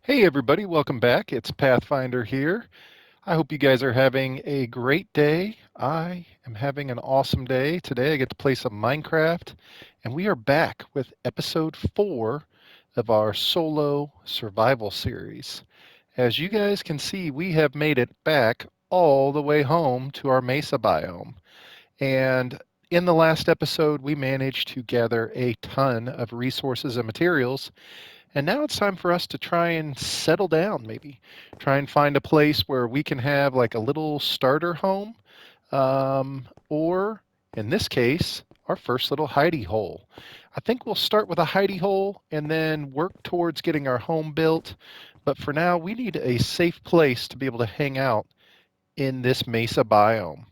Hey everybody, welcome back. It's Pathfinder here. I hope you guys are having a great day. I am having an awesome day. Today I get to play some Minecraft, and we are back with episode 4 of our solo survival series. As you guys can see, we have made it back all the way home to our mesa biome. And in the last episode, we managed to gather a ton of resources and materials, and now it's time for us to try and settle down, maybe. Try and find a place where we can have like a little starter home, or in this case, our first little hidey hole. I think we'll start with a hidey hole and then work towards getting our home built. But for now, we need a safe place to be able to hang out in this mesa biome.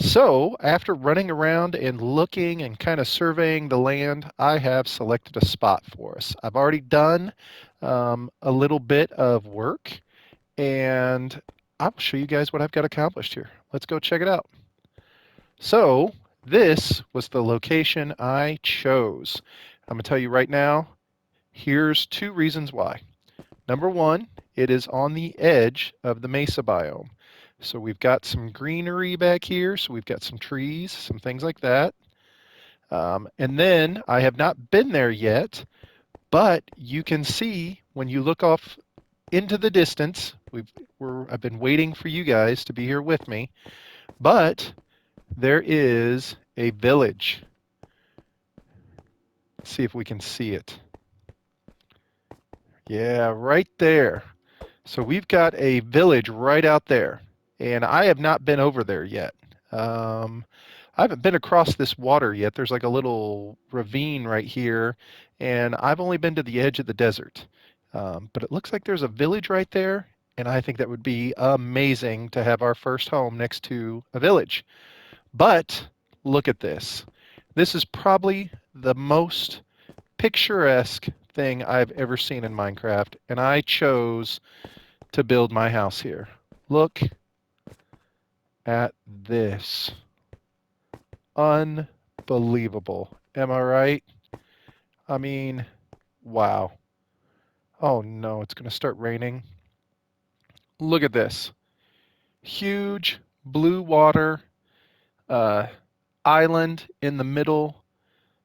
So, after running around and looking and kind of surveying the land, I have selected a spot for us. I've already done a little bit of work, and I'll show you guys what I've got accomplished here. Let's go check it out. So, this was the location I chose. I'm going to tell you right now, here's two reasons why. Number one, it is on the edge of the mesa biome. So we've got some greenery back here. So we've got some trees, some things like that. And then I have not been there yet, but you can see when you look off into the distance, I've been waiting for you guys to be here with me, but there is a village. Let's see if we can see it. Yeah, right there. So we've got a village right out there, and I have not been over there yet. Um, I haven't been across this water yet. There's like a little ravine right here, and I've only been to the edge of the desert. But it looks like there's a village right there, and I think that would be amazing to have our first home next to a village. But look at this. This is probably the most picturesque thing I've ever seen in Minecraft, and I chose to build my house here. Look at this. Unbelievable. Am I right? I mean, wow. Oh no, it's going to start raining. Look at this. Huge blue water uh, island in the middle,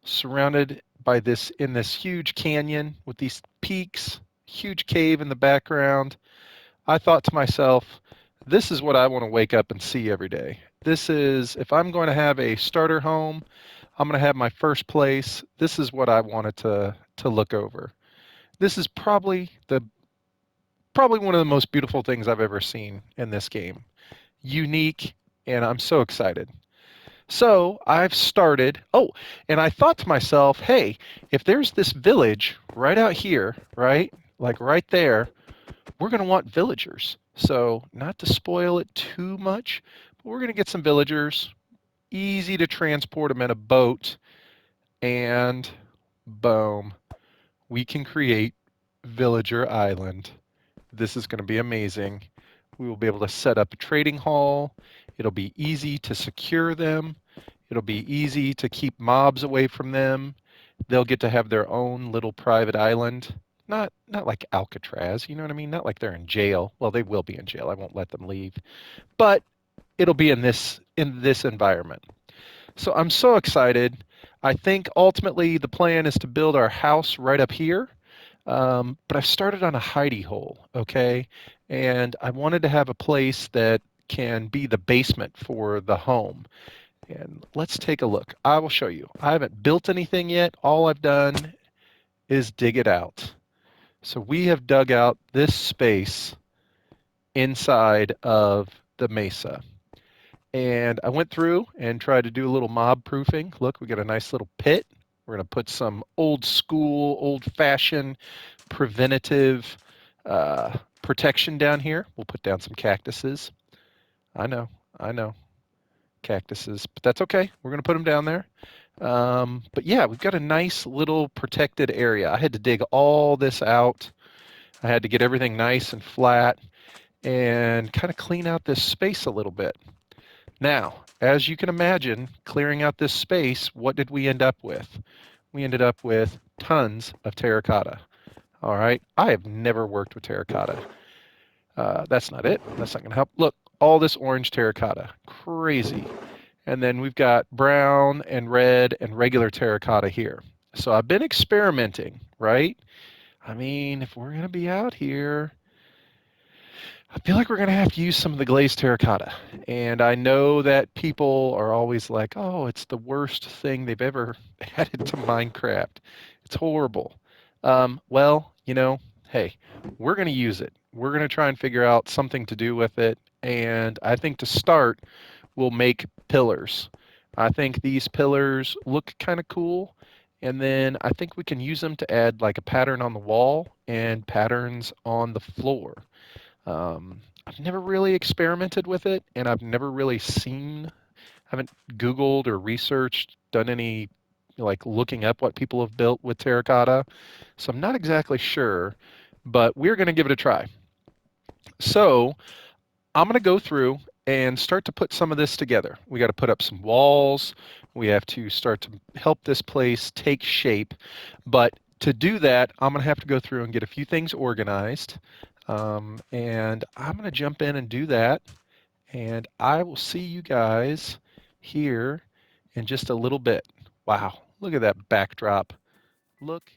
surrounded by this huge canyon with these peaks, huge cave in the background. I thought to myself, this is what I want to wake up and see every day. This is, if I'm going to have a starter home, I'm going to have my first place. This is what I wanted to look over. This is probably one of the most beautiful things I've ever seen in this game. Unique, and I'm so excited. So I've started. Oh, and I thought to myself, hey, if there's this village right out here, right, like right there, we're going to want villagers. So, not to spoil it too much, but we're going to get some villagers, easy to transport them in a boat, and boom, we can create Villager Island. This is going to be amazing. We will be able to set up a trading hall. It'll be easy to secure them. It'll be easy to keep mobs away from them. They'll get to have their own little private island. Not like Alcatraz, you know what I mean? Not like they're in jail. Well, they will be in jail. I won't let them leave. But it'll be in this environment. So I'm so excited. I think ultimately the plan is to build our house right up here. But I've started on a hidey hole, okay? And I wanted to have a place that can be the basement for the home. And let's take a look. I will show you. I haven't built anything yet. All I've done is dig it out. So we have dug out this space inside of the mesa. And I went through and tried to do a little mob proofing. Look, we got a nice little pit. We're going to put some old school, old fashioned preventative protection down here. We'll put down some cactuses. I know, I know, cactuses, but that's okay. We're going to put them down there. But yeah, we've got a nice little protected area. I had to dig all this out. I had to get everything nice and flat and kind of clean out this space a little bit. Now, as you can imagine, clearing out this space, what did we end up with? We ended up with tons of terracotta. All right. I have never worked with terracotta. That's not it. That's not going to help. Look, all this orange terracotta. Crazy. And then we've got brown and red and regular terracotta here. So I've been experimenting, right? I mean, if we're going to be out here, I feel like we're going to have to use some of the glazed terracotta. And I know that people are always like, oh, it's the worst thing they've ever added to Minecraft. It's horrible. Well, hey, we're going to use it. We're going to try and figure out something to do with it. And I think to start, we'll make pillars. I think these pillars look kind of cool. And then I think we can use them to add like a pattern on the wall and patterns on the floor. I've never really experimented with it, and I've never really haven't Googled or researched, done any like looking up what people have built with terracotta. So I'm not exactly sure, but we're going to give it a try. So I'm going to go through and start to put some of this together. We got to put up some walls. We have to start to help this place take shape. But to do that, I'm going to have to go through and get a few things organized. And I'm going to jump in and do that. And I will see you guys here in just a little bit. Wow, look at that backdrop. Look.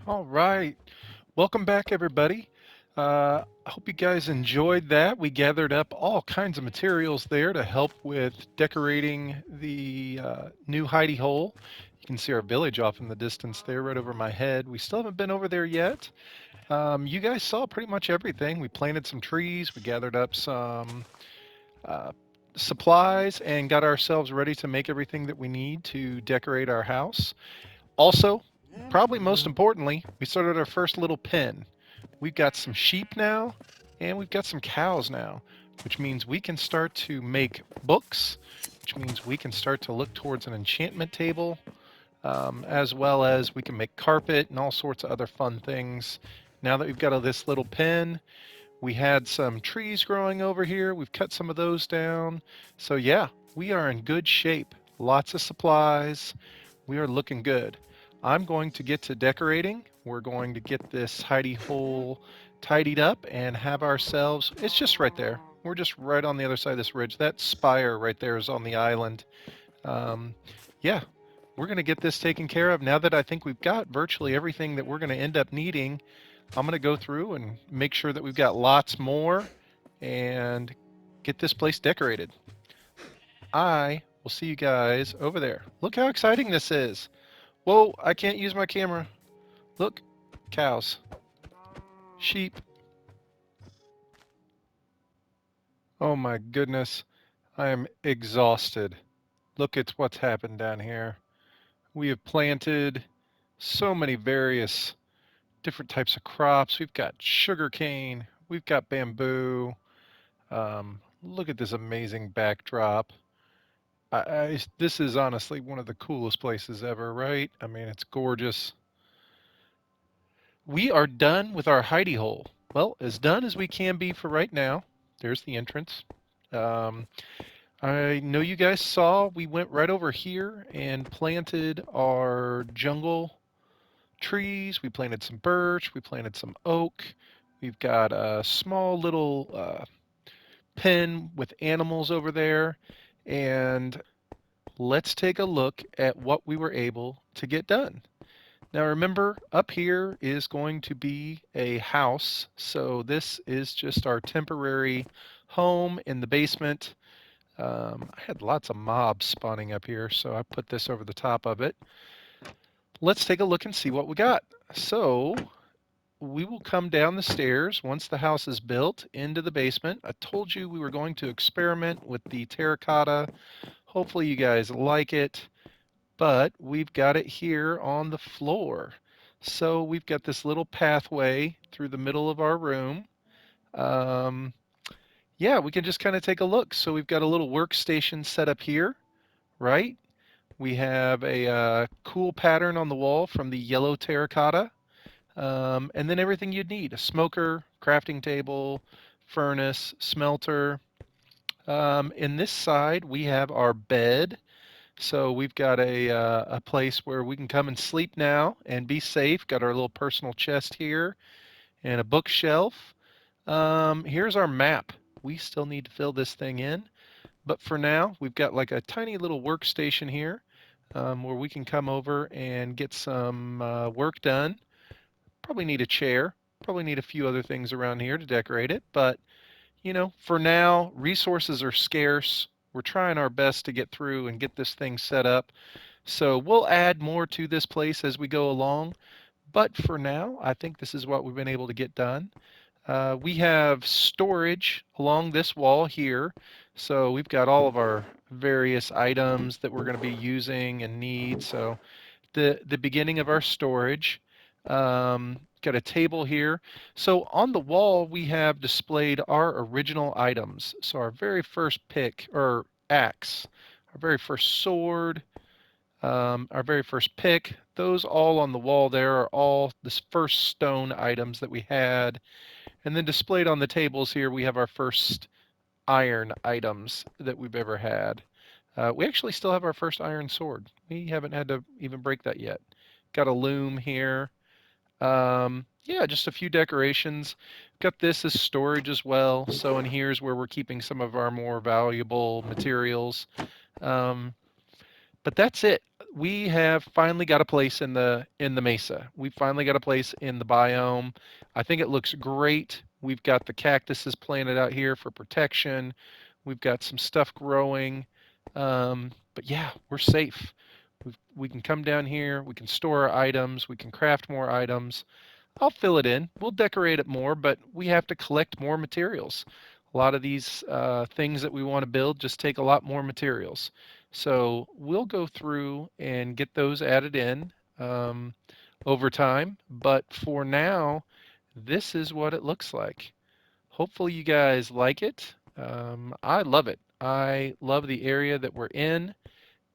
All right. Welcome back, everybody. I hope you guys enjoyed that. We gathered up all kinds of materials there to help with decorating the new hidey hole. You can see our village off in the distance there, right over my head. We still haven't been over there yet. You guys saw pretty much everything. We planted some trees, we gathered up some uh, supplies, and got ourselves ready to make everything that we need to decorate our house. Also, probably most importantly, we started our first little pen. We've got some sheep now, and we've got some cows now, which means we can start to make books, which means we can start to look towards an enchantment table, as well as we can make carpet and all sorts of other fun things. Now that we've got this little pen, we had some trees growing over here. We've cut some of those down. So yeah, we are in good shape. Lots of supplies. We are looking good. I'm going to get to decorating. We're going to get this hidey hole tidied up and have ourselves, it's just right there. We're just right on the other side of this ridge. That spire right there is on the island. Um, yeah, we're going to get this taken care of. Now that I think we've got virtually everything that we're going to end up needing, I'm going to go through and make sure that we've got lots more and get this place decorated. I will see you guys over there. Look how exciting this is. Whoa, I can't use my camera. Look, cows, sheep. Oh my goodness, I am exhausted. Look at what's happened down here. We have planted so many various different types of crops. We've got sugar cane, we've got bamboo. Look at this amazing backdrop. This is honestly one of the coolest places ever, right? I mean, it's gorgeous. We are done with our hidey hole. Well, as done as we can be for right now. There's the entrance. Um, I know you guys saw we went right over here and planted our jungle trees. We planted some birch. We planted some oak. We've got a small little pen with animals over there. And let's take a look at what we were able to get done. Now remember, up here is going to be a house. So this is just our temporary home in the basement. I had lots of mobs spawning up here, so I put this over the top of it. Let's take a look and see what we got. So we will come down the stairs once the house is built into the basement. I told you we were going to experiment with the terracotta. Hopefully you guys like it, but we've got it here on the floor. So we've got this little pathway through the middle of our room. Um, yeah, we can just kind of take a look. So we've got a little workstation set up here, right? We have a cool pattern on the wall from the yellow terracotta. And then everything you'd need: a smoker, crafting table, furnace, smelter. In this side, we have our bed. So we've got a place where we can come and sleep now and be safe. Got our little personal chest here and a bookshelf. Here's our map. We still need to fill this thing in. But for now, we've got like a tiny little workstation here where we can come over and get some work done. Probably need a chair. Probably need a few other things around here to decorate it. But, for now, resources are scarce. We're trying our best to get through and get this thing set up. So we'll add more to this place as we go along. But for now, I think this is what we've been able to get done. We have storage along this wall here. So we've got all of our various items that we're going to be using and need. So the beginning of our storage. Got a table here. So on the wall, we have displayed our original items. So our very first pick, or axe, our very first sword, our very first pick, those all on the wall there are all the first stone items that we had. And then displayed on the tables here, we have our first iron items that we've ever had. We actually still have our first iron sword. We haven't had to even break that yet. Got a loom here. Yeah, just a few decorations. Got this as storage as well. So in here's where we're keeping some of our more valuable materials. Um, but that's it. We have finally got a place in the mesa. We finally got a place in the biome. I think it looks great. We've got the cactuses planted out here for protection. We've got some stuff growing. But yeah, we're safe. We can come down here. We can store our items. We can craft more items. I'll fill it in. We'll decorate it more, but we have to collect more materials. A lot of these things that we want to build just take a lot more materials. So we'll go through and get those added in um, over time. But for now, this is what it looks like. Hopefully you guys like it. I love it. I love the area that we're in,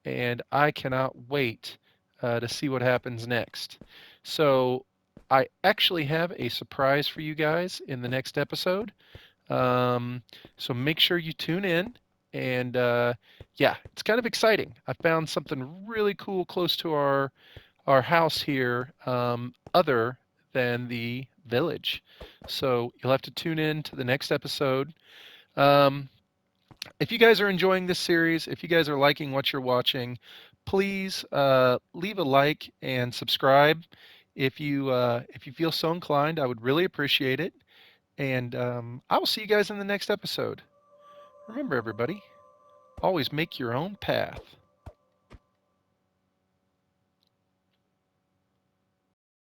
and I cannot wait to see what happens next. So, I actually have a surprise for you guys in the next episode. So make sure you tune in. And yeah, it's kind of exciting. I found something really cool close to our house here, other than the village. So you'll have to tune in to the next episode. Um, if you guys are enjoying this series, if you guys are liking what you're watching, please leave a like and subscribe. If you feel so inclined, I would really appreciate it. And I will see you guys in the next episode. Remember, everybody, always make your own path.